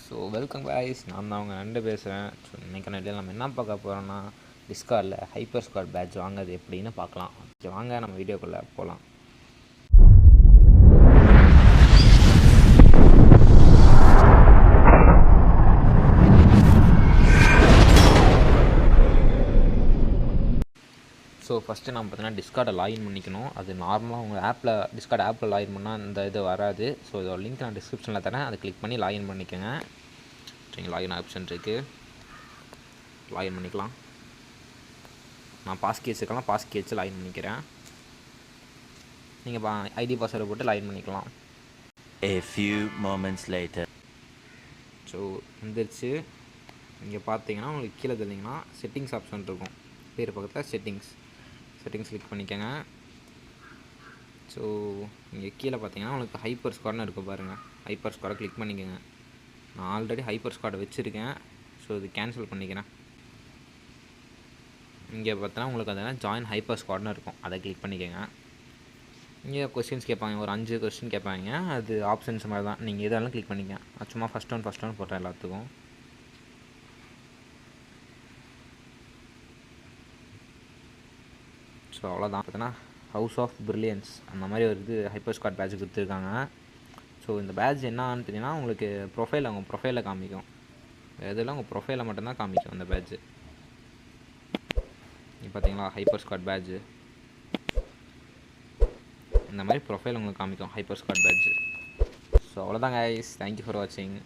So welcome guys, நான் தான் அவங்க நண்டு பேசுகிறேன். ஸோ இன்றைக்கான இடையில் நம்ம என்ன பார்க்க போகிறோம்னா, டிஸ்கார்டில் ஹைப்பர் ஸ்குவாட் பேட்ச் வாங்குறது எப்படின்னு பார்க்கலாம். ஓகே, வாங்க நம்ம வீடியோக்குள்ளே போகலாம். ஸோ ஃபஸ்ட்டு நம்ம பார்த்தீங்கன்னா டிஸ்கார்டை லாகின் பண்ணிக்கணும். அது நார்மலாக உங்கள் டிஸ்கார்ட் ஆப்பில் லாகின் பண்ணால் இந்த இது வராது. ஸோ இதோட லிங்க் நான் டிஸ்கிரிப்ஷனில் தரேன், அதை கிளிக் பண்ணி லாகின் பண்ணிக்கோங்க. சரிங்க, லாகின் ஆப்ஷன் இருக்குது, லாகின் பண்ணிக்கலாம். நான் பாஸ்கி வச்சுருக்கலாம், பாஸ்கி வச்சு லாகின் பண்ணிக்கிறேன். நீங்கள் ஐடி பாஸ்வேர்டை போட்டு லாகின் பண்ணிக்கலாம். A few moments later. So வந்துருச்சு. இங்கே பார்த்தீங்கன்னா உங்களுக்கு கீழே தெரிஞ்சிங்கன்னா செட்டிங்ஸ் ஆப்ஷன் இருக்கும், பேர் பக்கத்தில் செட்டிங்ஸ் கிளிக் பண்ணிக்கோங்க. ஸோ இங்கே கீழே பார்த்தீங்கன்னா உங்களுக்கு ஹைப்பர் ஸ்குவாட்னு இருக்கும் பாருங்கள், ஹைப்பர் ஸ்குவாடை கிளிக் பண்ணிக்கோங்க. நான் ஆல்ரெடி ஹைப்பர் ஸ்குவாடை வச்சுருக்கேன், ஸோ இது கேன்சல் பண்ணிக்கிறேன். இங்கே பார்த்தீங்கன்னா உங்களுக்கு அதனால் ஜாயின் ஹைப்பர் ஸ்குவாட்னு இருக்கும், அதை கிளிக் பண்ணிக்கோங்க. இங்கே கொஸ்டின்ஸ் கேட்பாங்க, ஒரு 5 கொஸ்டின் கேட்பாங்க. அது ஆப்ஷன்ஸ் மாதிரி தான், நீங்கள் எதாலும் கிளிக் பண்ணிக்கங்க. சும்மா ஃபஸ்ட் ஒன் போடுறேன் எல்லாத்துக்கும். ஸோ அவ்வளோதான். பார்த்தீங்கன்னா ஹவுஸ் ஆஃப் பிரில்லியன்ஸ் அந்த மாதிரி ஒரு இது ஹைப்பர் ஸ்குவாட் பேட்ச் கொடுத்துருக்காங்க. ஸோ இந்த பேட்ச் என்னான்னு பார்த்தீங்கன்னா உங்களுக்கு உங்கள் ப்ரொஃபைலில் காமிக்கும். இதெல்லாம் உங்கள் ப்ரொஃபைலில் மட்டும்தான் காமிக்கும் அந்த பேட்ச்சு. நீங்கள் பார்த்தீங்களா ஹைப்பர் ஸ்குவாட் பேட்ச்சு, இந்த மாதிரி ப்ரொஃபைல் உங்களுக்கு காமிக்கும் ஹைப்பர் ஸ்குவாட் பேட்ச்சு. ஸோ அவ்வளோதான் கைஸ், தேங்க்யூ ஃபார் வாட்சிங்.